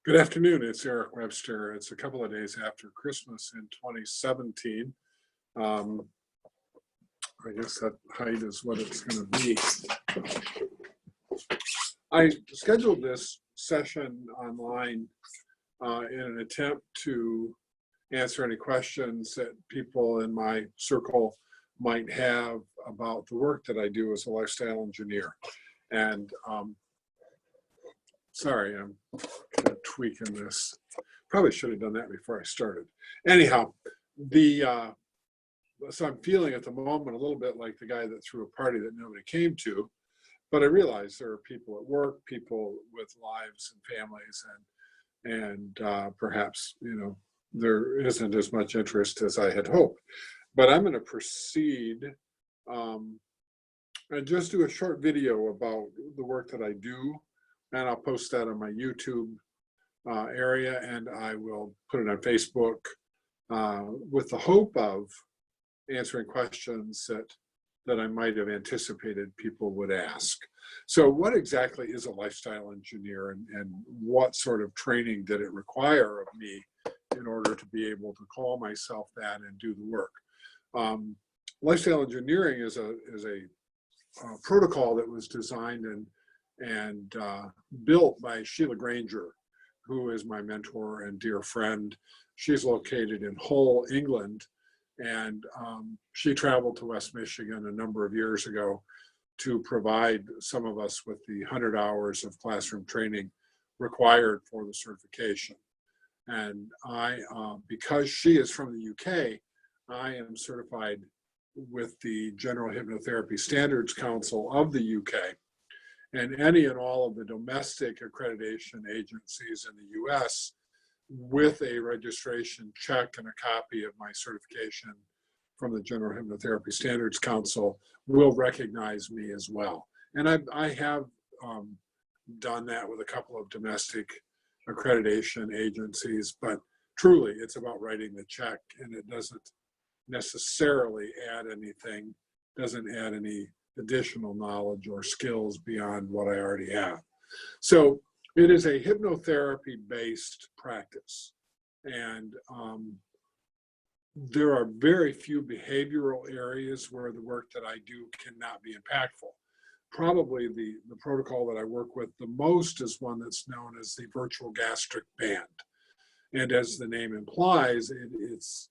Good afternoon, it's Eric Webster. It's a couple of days after Christmas in 2017. Um, I guess that height is what it's going to be. I scheduled this session online in an attempt to answer any questions that people in my circle might have about the work that I do as a lifestyle engineer. And sorry, I'm kind of tweaking this. Probably should have done that before I started. Anyhow, so I'm feeling at the moment a little bit like the guy that threw a party that nobody came to, but I realize there are people at work, people with lives and families, and perhaps, there isn't as much interest as I had hoped. But I'm going to proceed and just do a short video about the work that I do. And I'll post that on my YouTube area, and I will put it on Facebook with the hope of answering questions that I might have anticipated people would ask. So what exactly is a lifestyle engineer, and what sort of training did it require of me in order to be able to call myself that and do the work? Lifestyle engineering is a protocol that was designed and built by Sheila Granger, who is my mentor and dear friend. She's located in Hull, England, and she traveled to West Michigan a number of years ago to provide some of us with the 100 hours of classroom training required for the certification. And because she is from the UK, I am certified with the General Hypnotherapy Standards Council of the UK. And any and all of the domestic accreditation agencies in the US with a registration check and a copy of my certification from the General Hypnotherapy Standards Council will recognize me as well. And I have done that with a couple of domestic accreditation agencies, but truly it's about writing the check, and it doesn't necessarily add anything, doesn't add any additional knowledge or skills beyond what I already have. So it is a hypnotherapy-based practice, and there are very few behavioral areas where the work that I do cannot be impactful. Probably the protocol that I work with the most is one that's known as the Virtual Gastric Band. And as the name implies, it's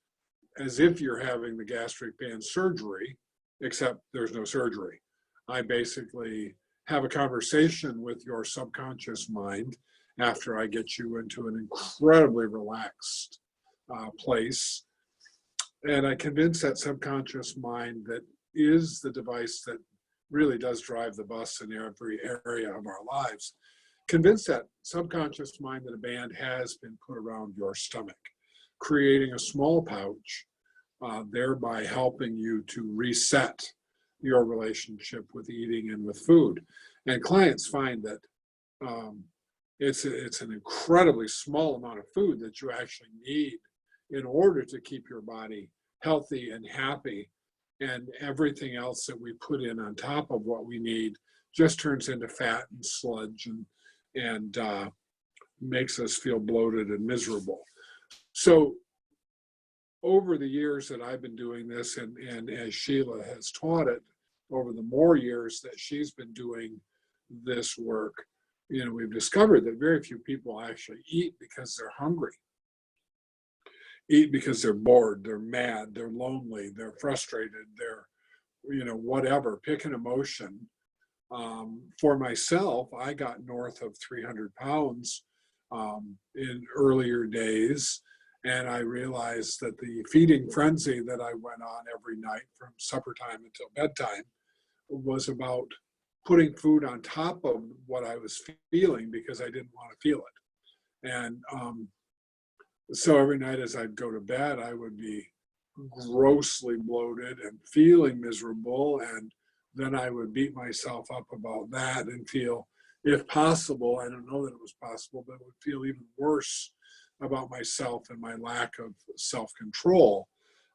as if you're having the gastric band surgery, except there's no surgery. I basically have a conversation with your subconscious mind after I get you into an incredibly relaxed place. And I convince that subconscious mind that is the device that really does drive the bus in every area of our lives. Convince that subconscious mind that a band has been put around your stomach, creating a small pouch, thereby helping you to reset your relationship with eating and with food. And clients find that it's an incredibly small amount of food that you actually need in order to keep your body healthy and happy. And everything else that we put in on top of what we need just turns into fat and sludge and makes us feel bloated and miserable. So over the years that I've been doing this, and as Sheila has taught it, over the more years that she's been doing this work, we've discovered that very few people actually eat because they're hungry. Eat because they're bored, they're mad, they're lonely, they're frustrated, they're, whatever, pick an emotion. For myself, I got north of 300 pounds in earlier days. And I realized that the feeding frenzy that I went on every night from supper time until bedtime was about putting food on top of what I was feeling because I didn't want to feel it. And so every night as I'd go to bed, I would be grossly bloated and feeling miserable. And then I would beat myself up about that and feel, if possible, I don't know that it was possible, but it would feel even worse about myself and my lack of self-control.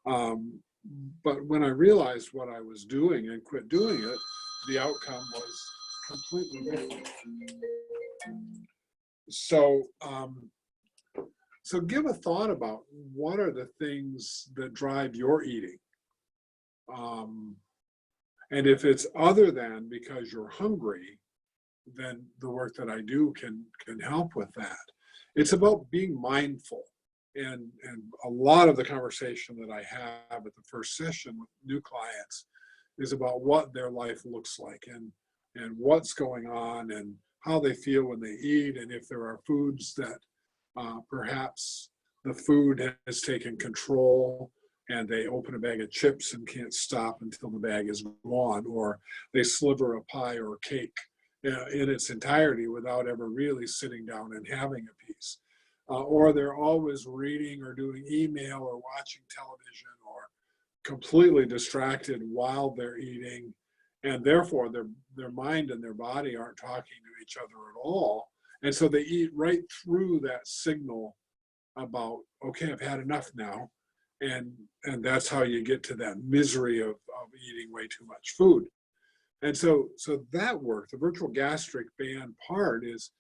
But when I realized what I was doing and quit doing it, the outcome was completely different. so, so give a thought about what are the things that drive your eating. And if it's other than because you're hungry, then the work that I do can help with that. It's about being mindful. And a lot of the conversation that I have at the first session with new clients is about what their life looks like and what's going on and how they feel when they eat, and if there are foods that perhaps the food has taken control and they open a bag of chips and can't stop until the bag is gone, or they sliver a pie or a cake in its entirety without ever really sitting down and having a piece. Or they're always reading or doing email or watching television or completely distracted while they're eating, and therefore their mind and their body aren't talking to each other at all. And so they eat right through that signal about, okay, I've had enough now. And that's how you get to that misery of eating way too much food. And so that work, the virtual gastric band part is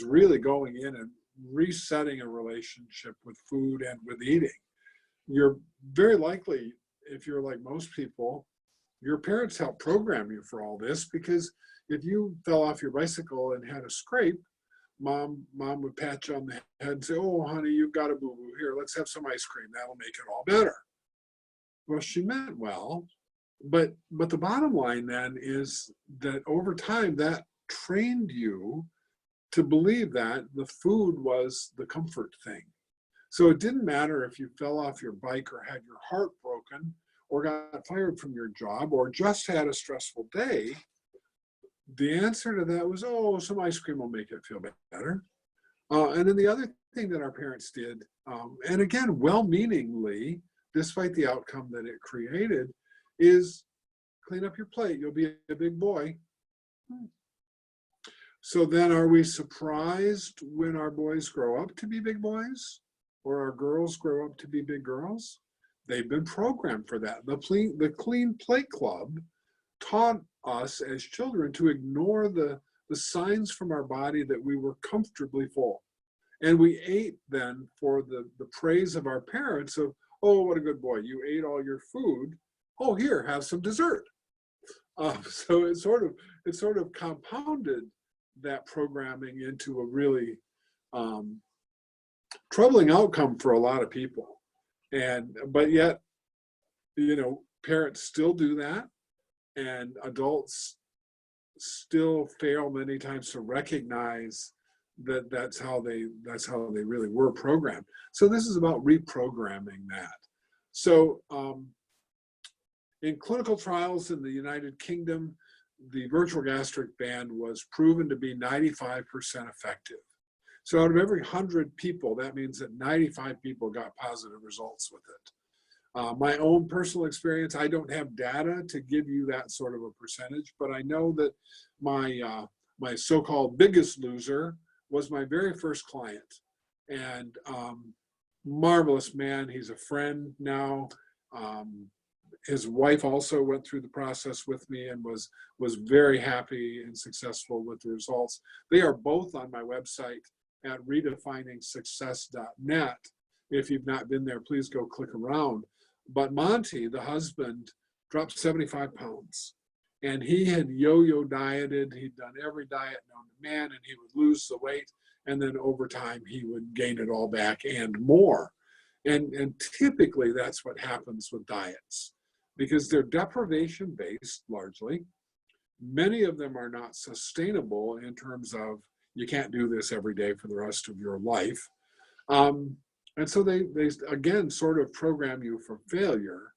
really going in and resetting a relationship with food and with eating. You're very likely, if you're like most people, your parents helped program you for all this, because if you fell off your bicycle and had a scrape, mom would pat you on the head and say, oh, honey, you've got a boo-boo. Here, let's have some ice cream. That'll make it all better. Well, she meant well, but the bottom line then is that over time that trained you to believe that the food was the comfort thing. So it didn't matter if you fell off your bike or had your heart broken or got fired from your job or just had a stressful day. The answer to that was, oh, some ice cream will make it feel better. And then the other thing that our parents did, and again, well-meaningly, despite the outcome that it created, is clean up your plate. You'll be a big boy. So then are we surprised when our boys grow up to be big boys or our girls grow up to be big girls? They've been programmed for that. The Clean Plate Club taught us as children to ignore the signs from our body that we were comfortably full. And we ate then for the praise of our parents of, oh, what a good boy, you ate all your food. Oh, here, have some dessert. So it sort of compounded that programming into a really troubling outcome for a lot of people. But yet, parents still do that, and adults still fail many times to recognize that that's how they really were programmed. So this is about reprogramming that. So in clinical trials in the United Kingdom, the virtual gastric band was proven to be 95% effective. So out of every 100 people, that means that 95 people got positive results with it. My own personal experience, I don't have data to give you that sort of a percentage, but I know that my so-called biggest loser was my very first client. And marvelous man, he's a friend now. His wife also went through the process with me and was very happy and successful with the results. They are both on my website at redefiningsuccess.net. If you've not been there, please go click around. But Monty, the husband, dropped 75 pounds. And he had yo-yo dieted. He'd done every diet known to man, and he would lose the weight. And then over time, he would gain it all back and more. And typically, that's what happens with diets, because they're deprivation-based largely. Many of them are not sustainable in terms of you can't do this every day for the rest of your life. And so they again sort of program you for failure.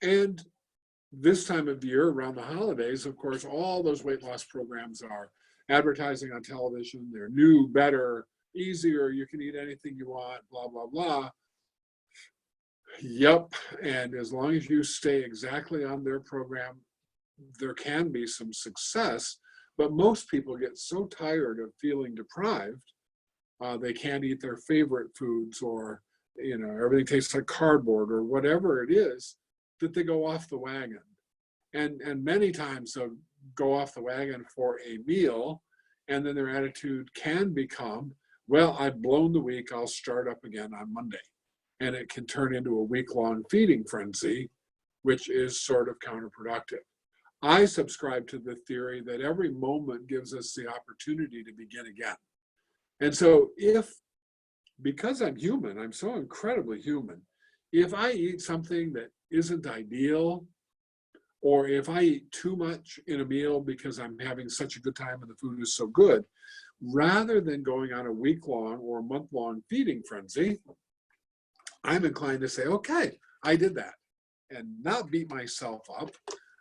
And this time of year, around the holidays, of course, all those weight loss programs are advertising on television. They're new, better, easier. You can eat anything you want, blah, blah, blah. Yep. And as long as you stay exactly on their program, there can be some success. But most people get so tired of feeling deprived, they can't eat their favorite foods, or everything tastes like cardboard or whatever it is, that they go off the wagon. And many times they'll go off the wagon for a meal, And then their attitude can become, well, I've blown the week, I'll start up again on Monday. And it can turn into a week-long feeding frenzy, which is sort of counterproductive. I subscribe to the theory that every moment gives us the opportunity to begin again. And so because I'm human, I'm so incredibly human, if I eat something that isn't ideal, or if I eat too much in a meal because I'm having such a good time and the food is so good, rather than going on a week-long or month-long feeding frenzy, I'm inclined to say, okay, I did that, and not beat myself up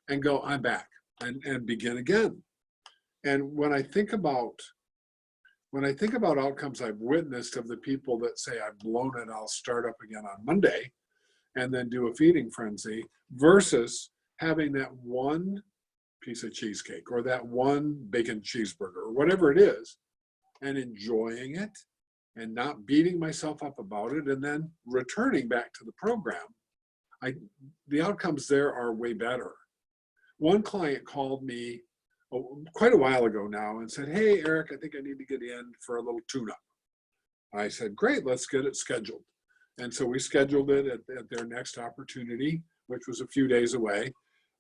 and go, I'm back, and begin again. And when I think about outcomes I've witnessed of the people that say, I've blown it, I'll start up again on Monday, and then do a feeding frenzy, versus having that one piece of cheesecake or that one bacon cheeseburger or whatever it is, and enjoying it and not beating myself up about it, and then returning back to the program, the outcomes there are way better. One client called me quite a while ago now and said, hey, Eric, I think I need to get in for a little tune-up. I said, great, let's get it scheduled. And so we scheduled it at their next opportunity, which was a few days away.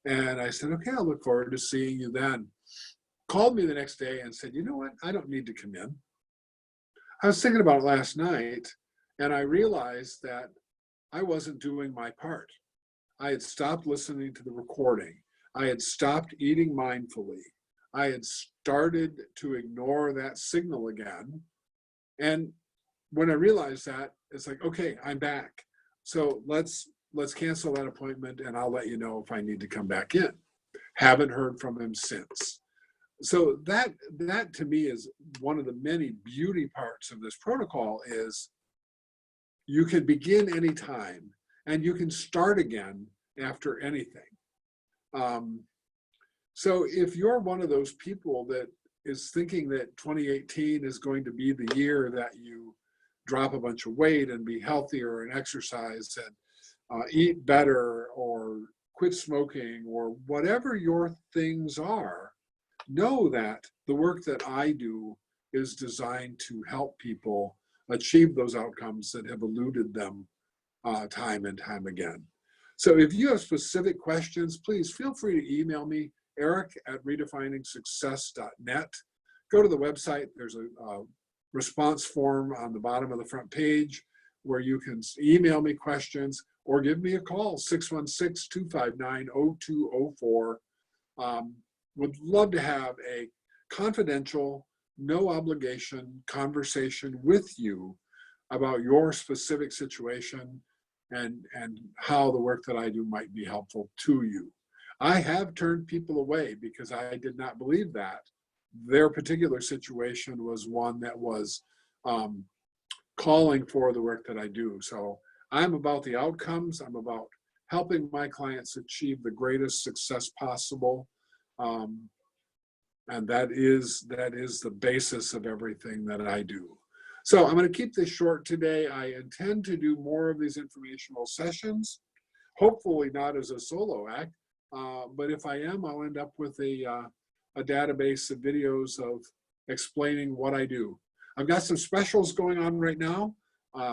And I said, okay, I'll look forward to seeing you then. Called me the next day and said, you know what, I don't need to come in. I was thinking about it last night, and I realized that I wasn't doing my part. I had stopped listening to the recording. I had stopped eating mindfully. I had started to ignore that signal again. And when I realized that, it's like, okay, I'm back. So let's cancel that appointment, and I'll let you know if I need to come back in. Haven't heard from him since. So that to me is one of the many beauty parts of this protocol, is you can begin anytime and you can start again after anything. So if you're one of those people that is thinking that 2018 is going to be the year that you drop a bunch of weight and be healthier and exercise and eat better or quit smoking or whatever your things are, know that the work that I do is designed to help people achieve those outcomes that have eluded them time and time again. So if you have specific questions, please feel free to email me, eric@redefiningsuccess.net. Go to the website. There's a response form on the bottom of the front page where you can email me questions or give me a call, 616-259-0204. Would love to have a confidential, no obligation conversation with you about your specific situation and how the work that I do might be helpful to you. I have turned people away because I did not believe that their particular situation was one that was calling for the work that I do. So I'm about the outcomes. I'm about helping my clients achieve the greatest success possible. And that is the basis of everything that I do. So I'm going to keep this short today. I intend to do more of these informational sessions, hopefully not as a solo act, but if I am, I'll end up with a database of videos of explaining what I do. I've got some specials going on right now,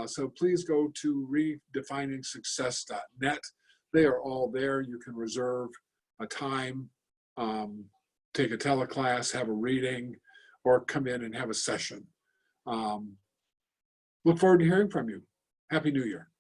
so please go to redefiningsuccess.net. They are all there. You can reserve a time, take a teleclass, have a reading, or come in and have a session. Look forward to hearing from you. Happy New Year.